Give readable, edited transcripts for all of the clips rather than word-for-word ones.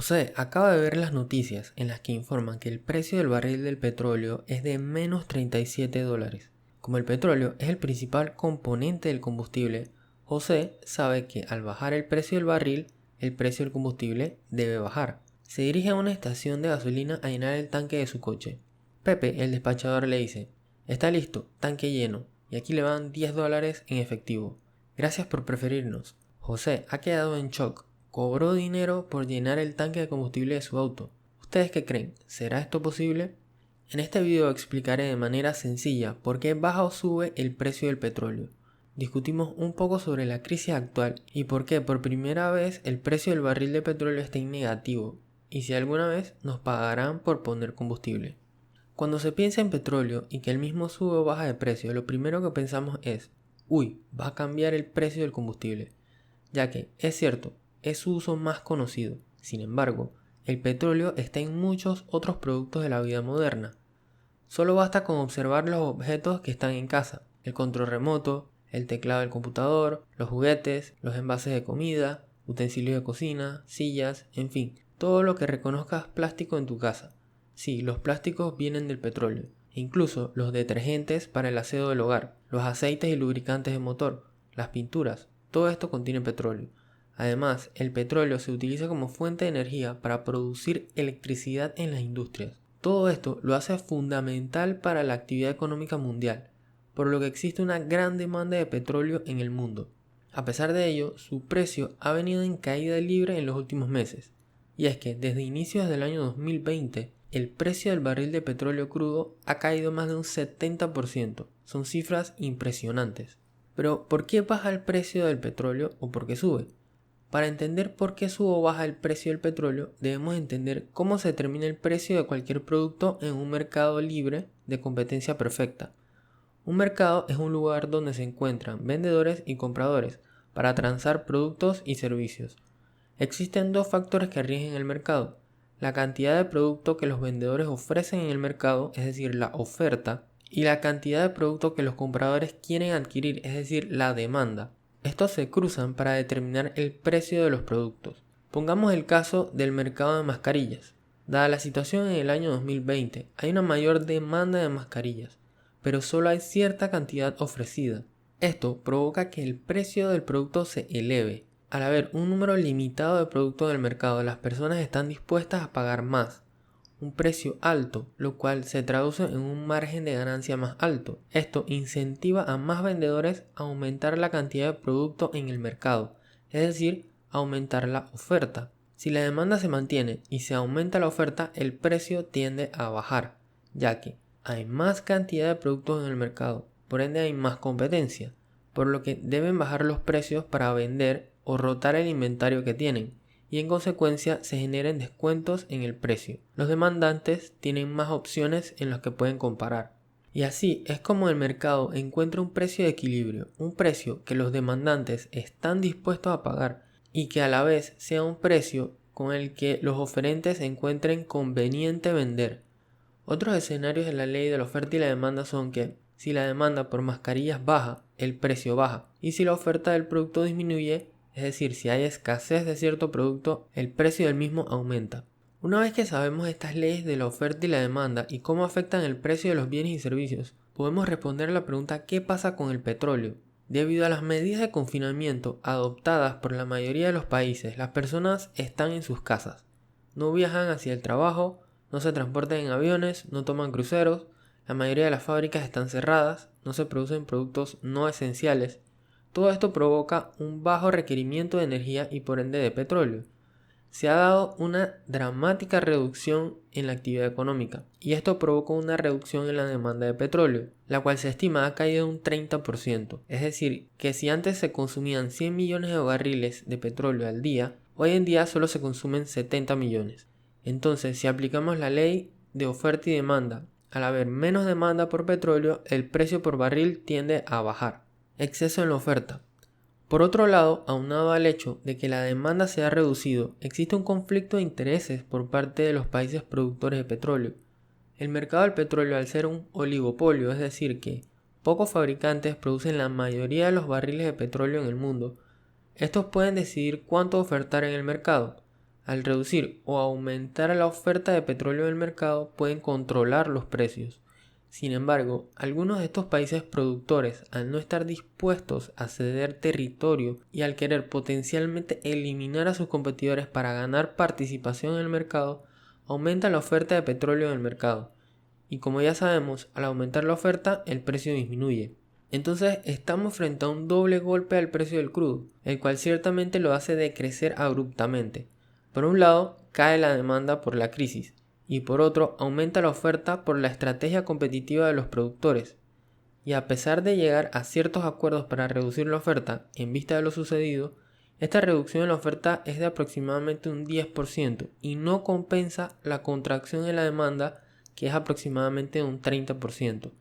José, acaba de ver las noticias en las que informan que el precio del barril del petróleo es de menos $37. Como el petróleo es el principal componente del combustible, José sabe que al bajar el precio del barril, el precio del combustible debe bajar. Se dirige a una estación de gasolina a llenar el tanque de su coche. Pepe, el despachador, le dice: "Está listo, tanque lleno, y aquí le van $10 en efectivo. Gracias por preferirnos". José ha quedado en shock. Cobró dinero por llenar el tanque de combustible de su auto. ¿Ustedes qué creen? ¿Será esto posible? En este video explicaré de manera sencilla por qué baja o sube el precio del petróleo. Discutimos un poco sobre la crisis actual y por qué por primera vez el precio del barril de petróleo está en negativo, y si alguna vez nos pagarán por poner combustible. Cuando se piensa en petróleo y que el mismo sube o baja de precio, lo primero que pensamos es: uy, va a cambiar el precio del combustible, ya que, es cierto, es su uso más conocido. Sin embargo, el petróleo está en muchos otros productos de la vida moderna. Solo basta con observar los objetos que están en casa: el control remoto, el teclado del computador, los juguetes, los envases de comida, utensilios de cocina, sillas, en fin, todo lo que reconozcas plástico en tu casa. Sí, los plásticos vienen del petróleo, e incluso los detergentes para el aseo del hogar, los aceites y lubricantes de motor, las pinturas, todo esto contiene petróleo. Además, el petróleo se utiliza como fuente de energía para producir electricidad en las industrias. Todo esto lo hace fundamental para la actividad económica mundial, por lo que existe una gran demanda de petróleo en el mundo. A pesar de ello, su precio ha venido en caída libre en los últimos meses. Y es que desde inicios del año 2020, el precio del barril de petróleo crudo ha caído más de un 70%. Son cifras impresionantes. Pero, ¿por qué baja el precio del petróleo o por qué sube? Para entender por qué sube o baja el precio del petróleo, debemos entender cómo se determina el precio de cualquier producto en un mercado libre de competencia perfecta. Un mercado es un lugar donde se encuentran vendedores y compradores para transar productos y servicios. Existen dos factores que rigen el mercado: la cantidad de producto que los vendedores ofrecen en el mercado, es decir, la oferta, y la cantidad de producto que los compradores quieren adquirir, es decir, la demanda. Estos se cruzan para determinar el precio de los productos. Pongamos el caso del mercado de mascarillas. Dada la situación en el año 2020, hay una mayor demanda de mascarillas, pero solo hay cierta cantidad ofrecida. Esto provoca que el precio del producto se eleve. Al haber un número limitado de productos en el mercado, las personas están dispuestas a pagar más, un precio alto, lo cual se traduce en un margen de ganancia más alto. Esto incentiva a más vendedores a aumentar la cantidad de producto en el mercado, es decir, aumentar la oferta. Si la demanda se mantiene y se aumenta la oferta, el precio tiende a bajar, ya que hay más cantidad de productos en el mercado, por ende hay más competencia, por lo que deben bajar los precios para vender o rotar el inventario que tienen, y en consecuencia se generen descuentos en el precio. Los demandantes tienen más opciones en las que pueden comparar. Y así es como el mercado encuentra un precio de equilibrio, un precio que los demandantes están dispuestos a pagar y que a la vez sea un precio con el que los oferentes encuentren conveniente vender. Otros escenarios de la ley de la oferta y la demanda son que si la demanda por mascarillas baja, el precio baja, y si la oferta del producto disminuye, es decir, si hay escasez de cierto producto, el precio del mismo aumenta. Una vez que sabemos estas leyes de la oferta y la demanda y cómo afectan el precio de los bienes y servicios, podemos responder a la pregunta: ¿qué pasa con el petróleo? Debido a las medidas de confinamiento adoptadas por la mayoría de los países, las personas están en sus casas. No viajan hacia el trabajo, no se transportan en aviones, no toman cruceros, la mayoría de las fábricas están cerradas, no se producen productos no esenciales. Todo esto provoca un bajo requerimiento de energía y por ende de petróleo. Se ha dado una dramática reducción en la actividad económica y esto provoca una reducción en la demanda de petróleo, la cual se estima ha caído un 30%. Es decir, que si antes se consumían 100 millones de barriles de petróleo al día, hoy en día solo se consumen 70 millones. Entonces, si aplicamos la ley de oferta y demanda, al haber menos demanda por petróleo, el precio por barril tiende a bajar. Exceso en la oferta. Por otro lado, aunado al hecho de que la demanda se ha reducido, existe un conflicto de intereses por parte de los países productores de petróleo. El mercado del petróleo, al ser un oligopolio, es decir, que pocos fabricantes producen la mayoría de los barriles de petróleo en el mundo, estos pueden decidir cuánto ofertar en el mercado. Al reducir o aumentar la oferta de petróleo en el mercado pueden controlar los precios. Sin embargo, algunos de estos países productores, al no estar dispuestos a ceder territorio y al querer potencialmente eliminar a sus competidores para ganar participación en el mercado, aumentan la oferta de petróleo en el mercado. Y como ya sabemos, al aumentar la oferta, el precio disminuye. Entonces estamos frente a un doble golpe al precio del crudo, el cual ciertamente lo hace decrecer abruptamente. Por un lado, cae la demanda por la crisis, y por otro, aumenta la oferta por la estrategia competitiva de los productores. Y a pesar de llegar a ciertos acuerdos para reducir la oferta en vista de lo sucedido, esta reducción en la oferta es de aproximadamente un 10% y no compensa la contracción en la demanda, que es aproximadamente un 30%.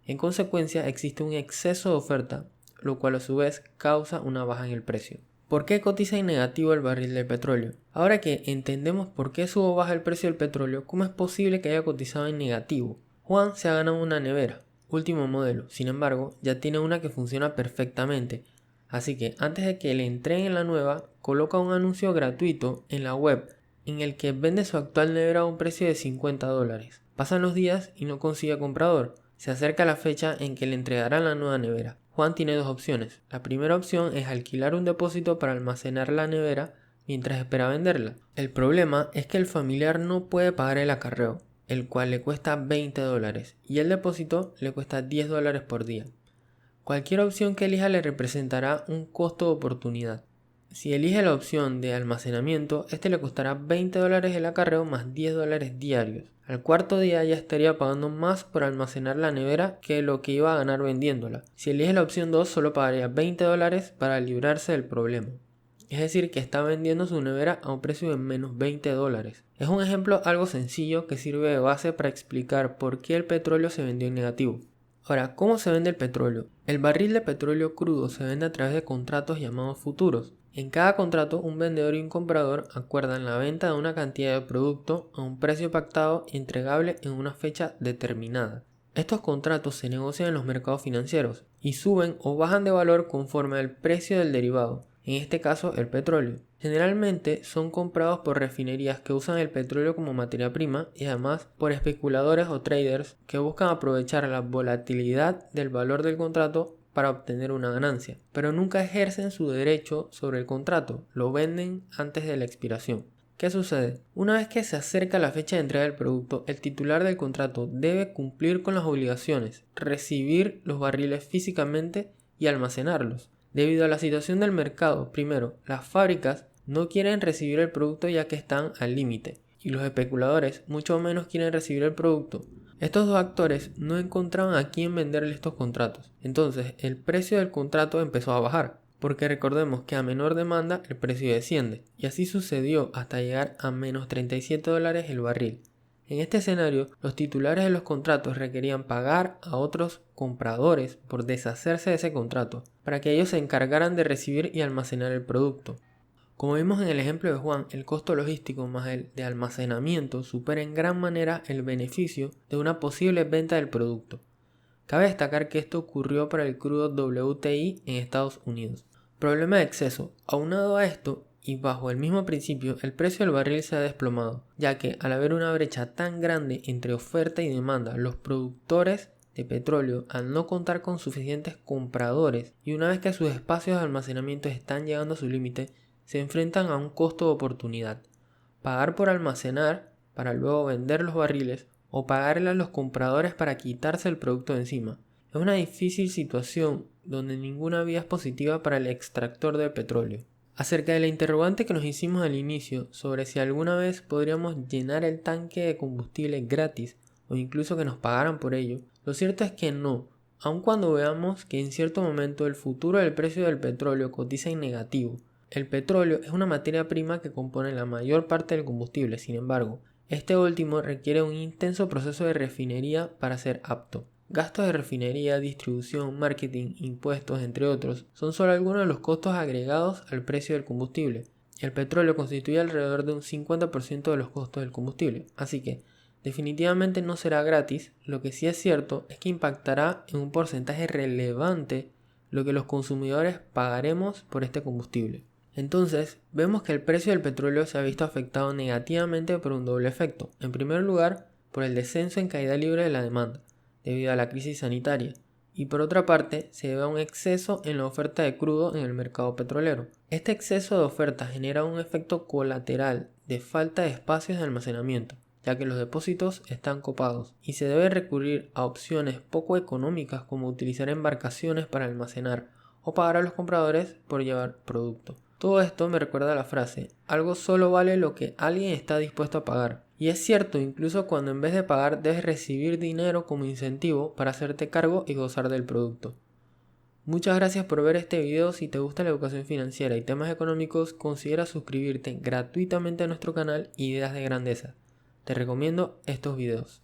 En consecuencia, existe un exceso de oferta, lo cual a su vez causa una baja en el precio. ¿Por qué cotiza en negativo el barril del petróleo? Ahora que entendemos por qué sube o baja el precio del petróleo, ¿cómo es posible que haya cotizado en negativo? Juan se ha ganado una nevera, último modelo, sin embargo, ya tiene una que funciona perfectamente. Así que antes de que le entreguen la nueva, coloca un anuncio gratuito en la web en el que vende su actual nevera a un precio de $50. Pasan los días y no consigue comprador. Se acerca la fecha en que le entregarán la nueva nevera. Juan tiene dos opciones. La primera opción es alquilar un depósito para almacenar la nevera mientras espera venderla. El problema es que el familiar no puede pagar el acarreo, el cual le cuesta $20, y el depósito le cuesta $10 por día. Cualquier opción que elija le representará un costo de oportunidad. Si elige la opción de almacenamiento, este le costará $20 el acarreo más $10 diarios. Al cuarto día ya estaría pagando más por almacenar la nevera que lo que iba a ganar vendiéndola. Si elige la opción 2, solo pagaría $20 para librarse del problema. Es decir, que está vendiendo su nevera a un precio de menos $20. Es un ejemplo algo sencillo que sirve de base para explicar por qué el petróleo se vendió en negativo. Ahora, ¿cómo se vende el petróleo? El barril de petróleo crudo se vende a través de contratos llamados futuros. En cada contrato, un vendedor y un comprador acuerdan la venta de una cantidad de producto a un precio pactado y entregable en una fecha determinada. Estos contratos se negocian en los mercados financieros y suben o bajan de valor conforme al precio del derivado, en este caso el petróleo. Generalmente son comprados por refinerías que usan el petróleo como materia prima y además por especuladores o traders que buscan aprovechar la volatilidad del valor del contrato para obtener una ganancia, pero nunca ejercen su derecho sobre el contrato, lo venden antes de la expiración. ¿Qué sucede? Una vez que se acerca la fecha de entrega del producto, el titular del contrato debe cumplir con las obligaciones, recibir los barriles físicamente y almacenarlos. Debido a la situación del mercado, primero, las fábricas no quieren recibir el producto ya que están al límite, y los especuladores mucho menos quieren recibir el producto. Estos dos actores no encontraban a quién venderle estos contratos, entonces el precio del contrato empezó a bajar, porque recordemos que a menor demanda el precio desciende, y así sucedió hasta llegar a menos $37 el barril. En este escenario, los titulares de los contratos requerían pagar a otros compradores por deshacerse de ese contrato, para que ellos se encargaran de recibir y almacenar el producto. Como vimos en el ejemplo de Juan, el costo logístico más el de almacenamiento supera en gran manera el beneficio de una posible venta del producto. Cabe destacar que esto ocurrió para el crudo WTI en Estados Unidos. Problema de exceso. Aunado a esto, y bajo el mismo principio, el precio del barril se ha desplomado, ya que al haber una brecha tan grande entre oferta y demanda, los productores de petróleo, al no contar con suficientes compradores y una vez que sus espacios de almacenamiento están llegando a su límite, se enfrentan a un costo de oportunidad. Pagar por almacenar para luego vender los barriles o pagarle a los compradores para quitarse el producto de encima. Es una difícil situación donde ninguna vía es positiva para el extractor de petróleo. Acerca de la interrogante que nos hicimos al inicio sobre si alguna vez podríamos llenar el tanque de combustible gratis o incluso que nos pagaran por ello, lo cierto es que no, aun cuando veamos que en cierto momento el futuro del precio del petróleo cotiza en negativo. El petróleo es una materia prima que compone la mayor parte del combustible, sin embargo, este último requiere un intenso proceso de refinería para ser apto. Gastos de refinería, distribución, marketing, impuestos, entre otros, son solo algunos de los costos agregados al precio del combustible. El petróleo constituye alrededor de un 50% de los costos del combustible, así que definitivamente no será gratis. Lo que sí es cierto es que impactará en un porcentaje relevante lo que los consumidores pagaremos por este combustible. Entonces, vemos que el precio del petróleo se ha visto afectado negativamente por un doble efecto. En primer lugar, por el descenso en caída libre de la demanda, debido a la crisis sanitaria, y por otra parte, se debe a un exceso en la oferta de crudo en el mercado petrolero. Este exceso de oferta genera un efecto colateral de falta de espacios de almacenamiento, ya que los depósitos están copados, y se debe recurrir a opciones poco económicas como utilizar embarcaciones para almacenar o pagar a los compradores por llevar producto. Todo esto me recuerda a la frase, algo solo vale lo que alguien está dispuesto a pagar. Y es cierto, incluso cuando en vez de pagar debes recibir dinero como incentivo para hacerte cargo y gozar del producto. Muchas gracias por ver este video. Si te gusta la educación financiera y temas económicos, considera suscribirte gratuitamente a nuestro canal Ideas de Grandeza. Te recomiendo estos videos.